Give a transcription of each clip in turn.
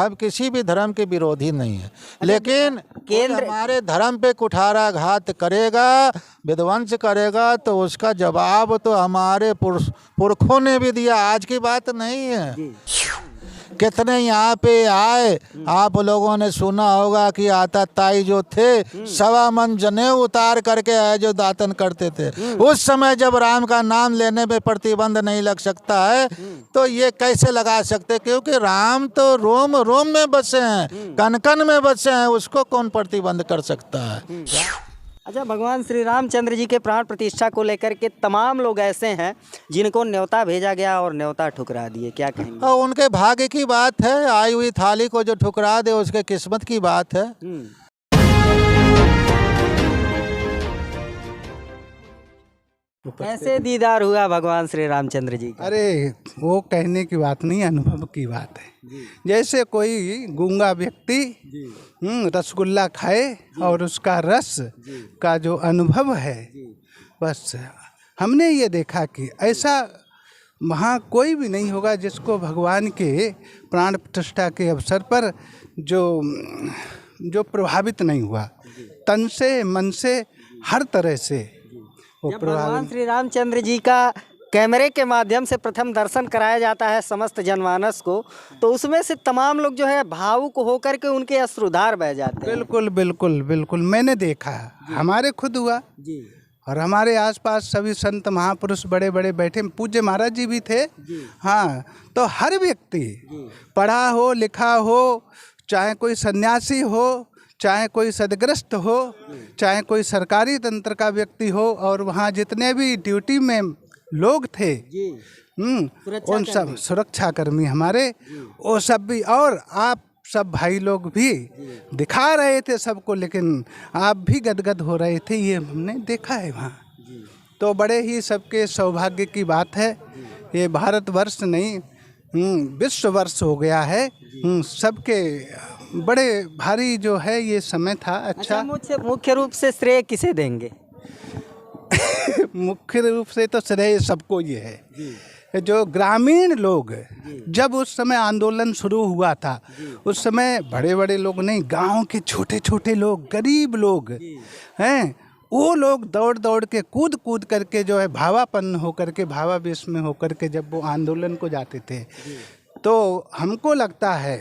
हम किसी भी धर्म के विरोधी नहीं है, लेकिन केंद्र हमारे धर्म पे कुठाराघात करेगा, विध्वंस करेगा, तो उसका जवाब तो हमारे पुरखों ने भी दिया, आज की बात नहीं है। कितने यहाँ पे आए, आप लोगों ने सुना होगा कि आताताई जो थे 1.25 मन जनेऊ उतार करके आए जो दातन करते थे। उस समय जब राम का नाम लेने में प्रतिबंध नहीं लग सकता है तो ये कैसे लगा सकते, क्योंकि राम तो रोम रोम में बसे हैं, कण कण में बसे हैं, उसको कौन प्रतिबंध कर सकता है। अच्छा, भगवान श्री रामचंद्र जी के प्राण प्रतिष्ठा को लेकर के तमाम लोग ऐसे हैं जिनको न्योता भेजा गया और न्योता ठुकरा दिए, क्या कहेंगे? और उनके भाग्य की बात है, आई हुई थाली को जो ठुकरा दे उसके किस्मत की बात है। कैसे दीदार हुआ भगवान श्री रामचंद्र जी का? अरे वो कहने की बात नहीं, अनुभव की बात है। जैसे कोई गूंगा व्यक्ति रसगुल्ला खाए और उसका रस का जो अनुभव है, बस हमने ये देखा कि ऐसा वहाँ कोई भी नहीं होगा जिसको भगवान के प्राण प्रतिष्ठा के अवसर पर जो प्रभावित नहीं हुआ, तन से मन से हर तरह से। जब भगवान श्री रामचंद्र जी का कैमरे के माध्यम से प्रथम दर्शन कराया जाता है समस्त जनमानस को, तो उसमें से तमाम लोग जो है भावुक होकर के उनके अश्रुधार बह जाते हैं। बिल्कुल बिल्कुल बिल्कुल, मैंने देखा, हमारे खुद हुआ जी। और हमारे आसपास सभी संत महापुरुष बड़े बड़े बैठे, पूज्य महाराज जी भी थे जी। हाँ, तो हर व्यक्ति पढ़ा हो लिखा हो, चाहे कोई सन्यासी हो, चाहे कोई सदग्रस्त हो, चाहे कोई सरकारी तंत्र का व्यक्ति हो, और वहाँ जितने भी ड्यूटी में लोग थे उन सब सुरक्षाकर्मी हमारे, वो सब भी, और आप सब भाई लोग भी दिखा रहे थे सबको, लेकिन आप भी गदगद हो रहे थे, ये हमने देखा है वहाँ। तो बड़े ही सबके सौभाग्य की बात है। ये भारतवर्ष नहीं, विश्व वर्ष हो गया है। सबके बड़े भारी जो है ये समय था। अच्छा, मुख्य रूप से श्रेय किसे देंगे? मुख्य रूप से तो श्रेय सबको ये है, जो ग्रामीण लोग, जब उस समय आंदोलन शुरू हुआ था, उस समय बड़े बड़े लोग नहीं, गांव के छोटे छोटे लोग, गरीब लोग हैं, वो लोग दौड़ दौड़ के कूद कूद करके जो है भावापन्न होकर के, भावावेश में होकर के जब वो आंदोलन को जाते थे, तो हमको लगता है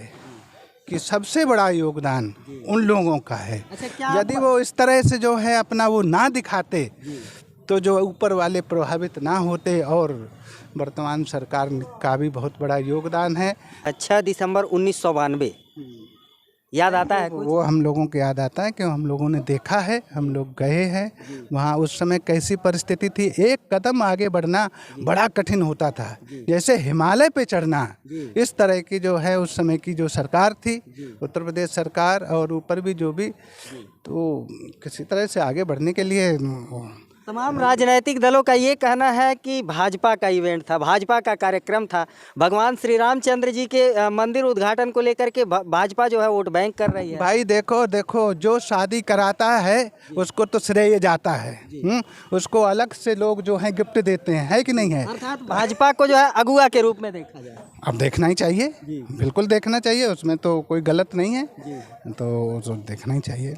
कि सबसे बड़ा योगदान उन लोगों का है। यदि वो इस तरह से जो है अपना वो ना दिखाते तो जो ऊपर वाले प्रभावित ना होते, और वर्तमान सरकार का भी बहुत बड़ा योगदान है। 6 दिसंबर 1992 याद आता है कुछ? वो हम लोगों को याद आता है कि हम लोगों ने देखा है, हम लोग गए हैं वहाँ, उस समय कैसी परिस्थिति थी। एक कदम आगे बढ़ना बड़ा कठिन होता था, जैसे हिमालय पे चढ़ना, इस तरह की जो है उस समय की जो सरकार थी, उत्तर प्रदेश सरकार, और ऊपर भी जो भी, तो किसी तरह से आगे बढ़ने के लिए तमाम राजनीतिक दलों का ये कहना है कि भाजपा का इवेंट था, भाजपा का कार्यक्रम था। भगवान श्री रामचंद्र जी के मंदिर उद्घाटन को लेकर के भाजपा जो है वोट बैंक कर रही है। भाई देखो, जो शादी कराता है उसको तो श्रेय जाता है, उसको अलग से लोग जो है गिफ्ट देते हैं, है कि नहीं है? अर्थात भाजपा को जो है अगुआ के रूप में देखा जाए। अब देखना ही चाहिए, बिल्कुल देखना चाहिए, उसमें तो कोई गलत नहीं है, तो देखना ही चाहिए।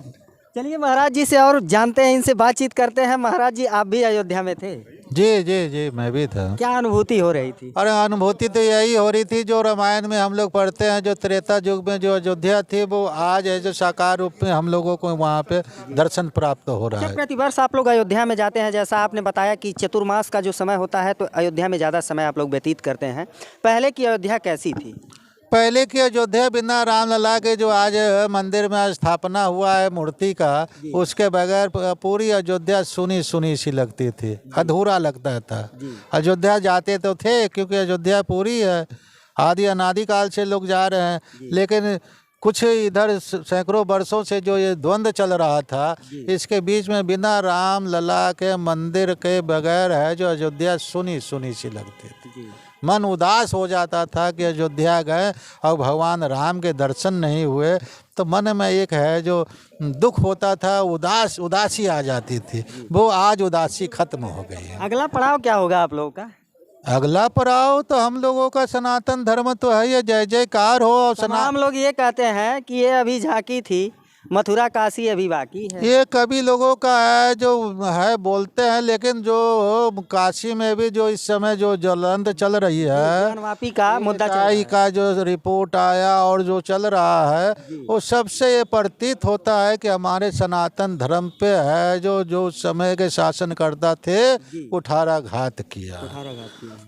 चलिए महाराज जी से और जानते हैं, इनसे बातचीत करते हैं। महाराज जी, आप भी अयोध्या में थे? जी जी जी, मैं भी था। क्या अनुभूति हो रही थी? अरे अनुभूति तो यही हो रही थी जो रामायण में हम लोग पढ़ते हैं, जो त्रेता युग में जो अयोध्या थी वो आज है जो साकार रूप में हम लोगों को वहाँ पे दर्शन प्राप्त हो रहा है। प्रतिवर्ष आप लोग अयोध्या में जाते हैं, जैसा आपने बताया कि चतुर्मास का जो समय होता है तो अयोध्या में ज़्यादा समय आप लोग व्यतीत करते हैं। पहले की अयोध्या कैसी थी? पहले की अयोध्या बिना रामलला के जो आज मंदिर में स्थापना हुआ है मूर्ति का, उसके बगैर पूरी अयोध्या सुनी सुनी सी लगती थी, अधूरा लगता था। अयोध्या जाते तो थे क्योंकि अयोध्या पूरी है, आदि अनादि काल से लोग जा रहे हैं, लेकिन कुछ इधर सैकड़ों वर्षों से जो ये द्वंद्व चल रहा था, इसके बीच में बिना राम लला के मंदिर के बगैर है जो अयोध्या सुनी सुनी सी लगती थी। मन उदास हो जाता था कि अयोध्या गए और भगवान राम के दर्शन नहीं हुए, तो मन में एक है जो दुख होता था, उदासी आ जाती थी। वो आज उदासी खत्म हो गई है। अगला पड़ाव क्या होगा आप लोगों का? अगला पर आओ तो हम लोगों का सनातन धर्म तो है ये जय जयकार हो और तमाम लोग ये कहते हैं कि ये अभी झांकी थी, मथुरा काशी अभी बाकी है। ये कभी लोगों का है जो है बोलते हैं, लेकिन जो काशी में भी जो इस समय जो ज्वलंत चल रही है ज्ञानवापी का मुद्दा चल रहा है। का जो रिपोर्ट आया और जो चल रहा है वो सबसे ये प्रतीत होता है कि हमारे सनातन धर्म पे है जो जो समय के शासनकर्ता थे कुठाराघात किया।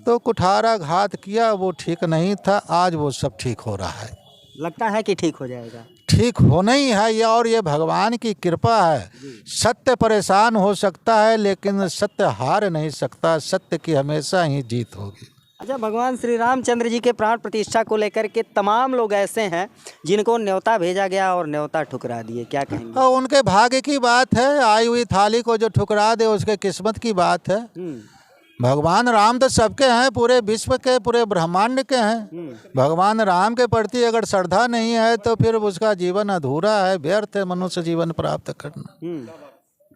तो कुठाराघात किया वो ठीक नहीं था, आज वो सब ठीक हो रहा है। लगता है कि ठीक हो जाएगा। ठीक होना ही है ये, और ये भगवान की कृपा है। सत्य परेशान हो सकता है लेकिन सत्य हार नहीं सकता, सत्य की हमेशा ही जीत होगी। अच्छा, भगवान श्री रामचंद्र जी के प्राण प्रतिष्ठा को लेकर के तमाम लोग ऐसे हैं जिनको न्योता भेजा गया और न्योता ठुकरा दिए, क्या कहेंगे? और उनके भाग्य की बात है, आई हुई थाली को जो ठुकरा दे उसके किस्मत की बात है। भगवान राम तो सबके हैं, पूरे विश्व के, पूरे ब्रह्मांड के हैं। भगवान राम के प्रति अगर श्रद्धा नहीं है तो फिर उसका जीवन अधूरा है, व्यर्थ है मनुष्य जीवन प्राप्त करना।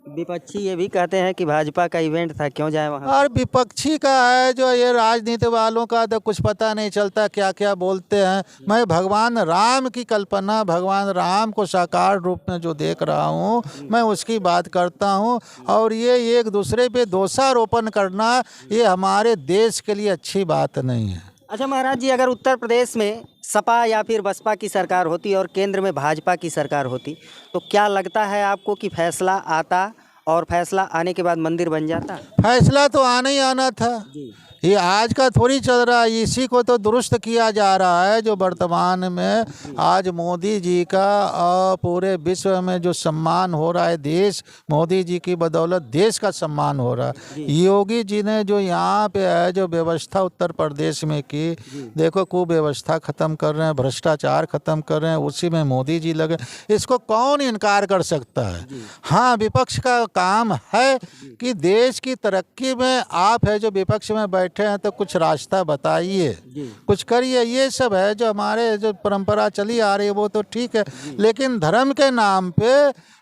विपक्षी ये भी कहते हैं कि भाजपा का इवेंट था, क्यों जाए वहाँ? और विपक्षी का है जो ये राजनीति वालों का तो कुछ पता नहीं चलता क्या क्या बोलते हैं। मैं भगवान राम की कल्पना, भगवान राम को साकार रूप में जो देख रहा हूँ मैं उसकी बात करता हूँ। और ये एक दूसरे पे दोषारोपण करना ये हमारे देश के लिए अच्छी बात नहीं है। अच्छा महाराज जी, अगर उत्तर प्रदेश में सपा या फिर बसपा की सरकार होती और केंद्र में भाजपा की सरकार होती तो क्या लगता है आपको कि फैसला आता और फैसला आने के बाद मंदिर बन जाता? फैसला तो आना ही आना था, ये आज का थोड़ी चल रहा है, इसी को तो दुरुस्त किया जा रहा है। जो वर्तमान में आज मोदी जी का पूरे विश्व में जो सम्मान हो रहा है, देश मोदी जी की बदौलत देश का सम्मान हो रहा है। योगी जी ने जो यहाँ पे है जो व्यवस्था उत्तर प्रदेश में की, देखो कुव्यवस्था ख़त्म कर रहे हैं, भ्रष्टाचार ख़त्म कर रहे हैं, उसी में मोदी जी लगे, इसको कौन इनकार कर सकता है? हाँ, विपक्ष का काम है कि देश की तरक्की में आप है जो विपक्ष में बैठे हैं तो कुछ रास्ता बताइए, कुछ करिए। ये सब है जो हमारे जो परंपरा चली आ रही है वो तो ठीक है, लेकिन धर्म के नाम पे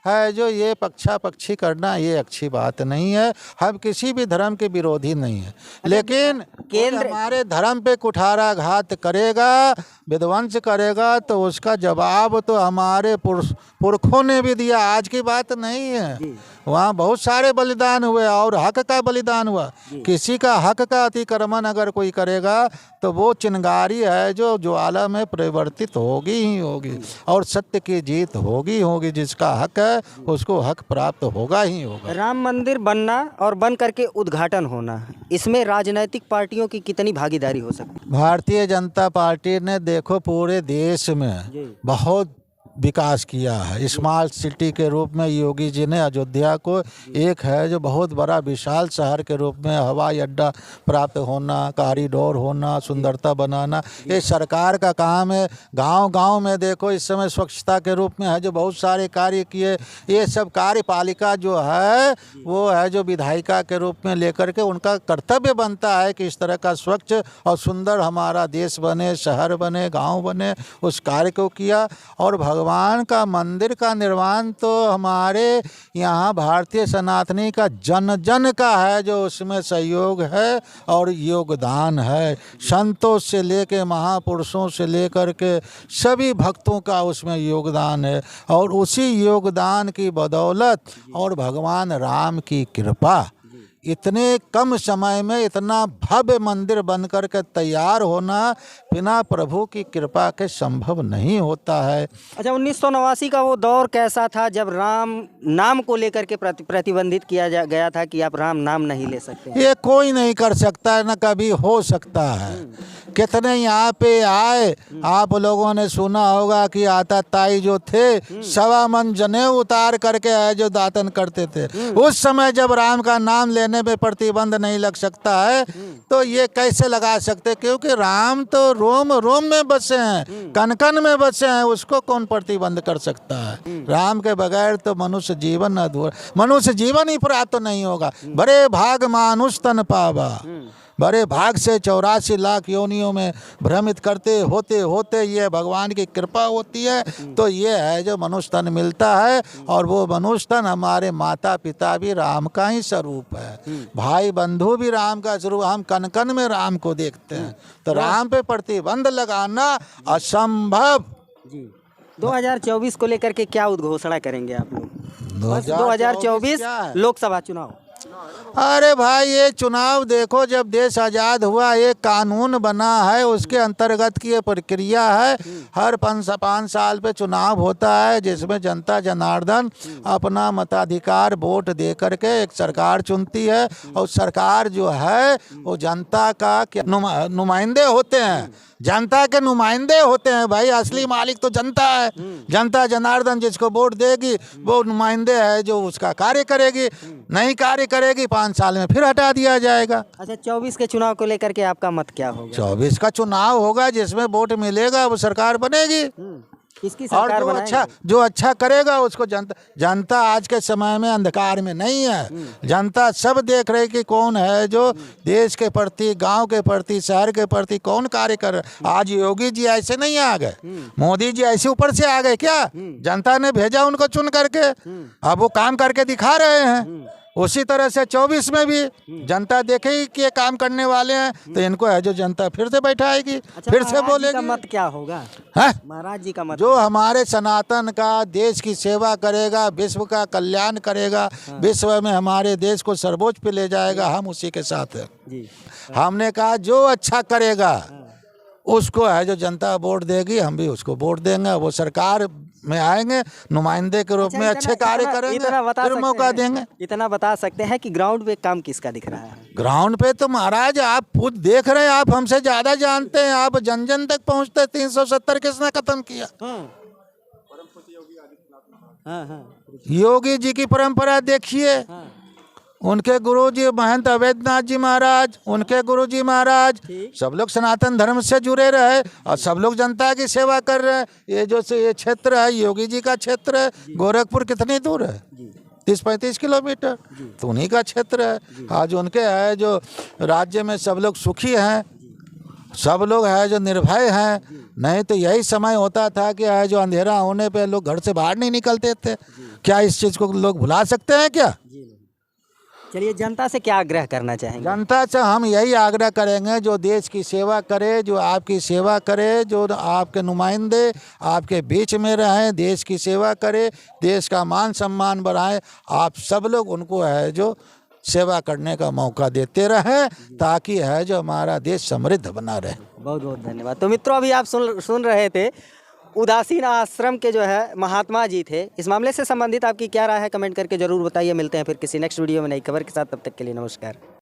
है जो ये पक्षा पक्षी करना ये अच्छी बात नहीं है। हम किसी भी धर्म के विरोधी नहीं है, लेकिन केंद्र हमारे धर्म पे कुठाराघात करेगा, विध्वंस करेगा तो उसका जवाब तो हमारे पुरखों ने भी दिया, आज की बात नहीं है। वहाँ बहुत सारे बलिदान हुए और हक का बलिदान हुआ। किसी का हक का अतिक्रमण अगर कोई करेगा तो वो चिंगारी है जो ज्वाला में परिवर्तित होगी ही होगी, और सत्य की जीत होगी होगी। जिसका हक है उसको हक प्राप्त होगा ही होगा। राम मंदिर बनना और बन करके उद्घाटन होना, इसमें राजनीतिक पार्टियों की कितनी भागीदारी हो सकती है? भारतीय जनता पार्टी ने देखो पूरे देश में बहुत विकास किया है। स्मार्ट सिटी के रूप में योगी जी ने अयोध्या को एक है जो बहुत बड़ा विशाल शहर के रूप में हवाई अड्डा प्राप्त होना, कॉरिडोर होना, सुंदरता बनाना, ये सरकार का काम है। गांव-गांव में देखो इस समय स्वच्छता के रूप में है जो बहुत सारे कार्य किए। ये सब कार्यपालिका जो है वो है जो विधायिका के रूप में लेकर के उनका कर्तव्य बनता है कि इस तरह का स्वच्छ और सुंदर हमारा देश बने, शहर बने, गाँव बने, उस कार्य को किया। और भगवान का मंदिर का निर्माण तो हमारे यहाँ भारतीय सनातनी का जन जन का है जो उसमें सहयोग है और योगदान है। संतों से लेकर महापुरुषों से लेकर के सभी भक्तों का उसमें योगदान है, और उसी योगदान की बदौलत और भगवान राम की कृपा इतने कम समय में इतना भव्य मंदिर बनकर के तैयार होना बिना प्रभु की कृपा के संभव नहीं होता है। अच्छा, 1989 का वो दौर कैसा था जब राम नाम को लेकर के प्रतिबंधित किया गया था कि आप राम नाम नहीं ले सकते? ये कोई नहीं कर सकता है, न कभी हो सकता है। कितने यहाँ पे आए, आप लोगों ने सुना होगा कि आता ताई जो थे 1.25 मन जनेऊ उतार करके आए जो दातन करते थे। उस समय जब राम का नाम लेने पे प्रतिबंध नहीं लग सकता है तो ये कैसे लगा सकते? क्योंकि राम तो रोम रोम में बसे हैं, कन कन में बसे हैं, उसको कौन प्रतिबंध कर सकता है? राम के बगैर तो मनुष्य जीवन अधूरा, मनुष्य जीवन ही प्राप्त नहीं होगा। बड़े भाग मानुष तन पावा, बड़े भाग से 84 लाख योनियों में भ्रमित करते होते होते ये भगवान की कृपा होती है तो ये है जो मनुष्य तन मिलता है। और वो मनुष्य तन हमारे माता पिता भी राम का ही स्वरूप है, भाई बंधु भी राम का स्वरूप। हम कन कन में राम को देखते हैं, तो राम पे प्रतिबंध लगाना असंभव। जी 2024 को लेकर के क्या उद्घोषणा करेंगे आप लोग? 2024 क्या है? लोकसभा चुनाव। अरे भाई ये चुनाव देखो, जब देश आज़ाद हुआ एक कानून बना है, उसके अंतर्गत की ये प्रक्रिया है। हर 5 साल पे चुनाव होता है जिसमें जनता जनार्दन अपना मताधिकार वोट दे करके एक सरकार चुनती है। और सरकार जो है वो जनता का नुमाइंदे होते हैं, जनता के नुमाइंदे होते हैं भाई। असली मालिक तो जनता है। जनता जनार्दन जिसको वोट देगी वो नुमाइंदे है जो उसका कार्य करेगी। नहीं कार्य करेगी 5 साल में फिर हटा दिया जाएगा। अच्छा 24 के चुनाव को लेकर के आपका मत क्या होगा? 24 का चुनाव होगा, जिसमें वोट मिलेगा वो सरकार बनेगी। किसकी और सरकार जो अच्छा करेगा उसको जनता आज के समय में अंधकार में नहीं है। जनता सब देख रही कि कौन है जो देश के प्रति, गांव के प्रति, शहर के प्रति कौन कार्य कर रहा है। आज योगी जी ऐसे नहीं आ गए, मोदी जी ऐसे ऊपर से आ गए क्या? जनता ने भेजा उनको चुन करके, अब वो काम करके दिखा रहे हैं। उसी तरह से 24 में भी जनता देखेगी कि ये काम करने वाले हैं तो इनको है जो जनता फिर से बैठाएगी। अच्छा, फिर से महाराज जी बोलेगी। का मत क्या होगा? है महाराज जी का मत जो हमारे सनातन का, देश की सेवा करेगा, विश्व का कल्याण करेगा, विश्व में हमारे देश को सर्वोच्च पे ले जाएगा, हम उसी के साथ हैं। जी हमने कहा जो अच्छा करेगा उसको है जो जनता वोट देगी, हम भी उसको वोट देंगे। वो सरकार में आएंगे नुमाइंदे के रूप में, अच्छे कार्य करेंगे, फिर मौका देंगे। इतना बता सकते हैं कि ग्राउंड पे काम किसका दिख रहा है? ग्राउंड पे तो महाराज आप खुद देख रहे हैं, आप हमसे ज्यादा जानते हैं, आप जन जन तक पहुंचते। 370 किसने खत्म किया? योगी जी की परंपरा देखिए, उनके गुरुजी महंत अवैधनाथ जी महाराज, उनके गुरुजी महाराज, सब लोग सनातन धर्म से जुड़े रहे और सब लोग जनता की सेवा कर रहे हैं। ये जो ये क्षेत्र है योगी जी का क्षेत्र है। गोरखपुर कितनी दूर है? 30-35 किलोमीटर, तो उन्हीं का क्षेत्र है। आज उनके है जो राज्य में सब लोग सुखी हैं, सब लोग है जो निर्भय हैं। नहीं तो यही समय होता था कि है जो अंधेरा होने पे लोग घर से बाहर नहीं निकलते थे। क्या इस चीज़ को लोग भुला सकते हैं क्या? चलिए जनता से क्या आग्रह करना चाहेंगे? जनता से हम यही आग्रह करेंगे जो देश की सेवा करे, जो आपकी सेवा करे, जो आपके नुमाइंदे आपके बीच में रहें, देश की सेवा करे, देश का मान सम्मान बढ़ाएं। आप सब लोग उनको है जो सेवा करने का मौका देते रहें ताकि है जो हमारा देश समृद्ध बना रहे। बहुत बहुत धन्यवाद। तो मित्रों अभी आप सुन रहे थे उदासीन आश्रम के जो है महात्मा जी थे। इस मामले से संबंधित आपकी क्या राय है कमेंट करके जरूर बताइए। मिलते हैं फिर किसी नेक्स्ट वीडियो में नई खबर के साथ, तब तक के लिए नमस्कार।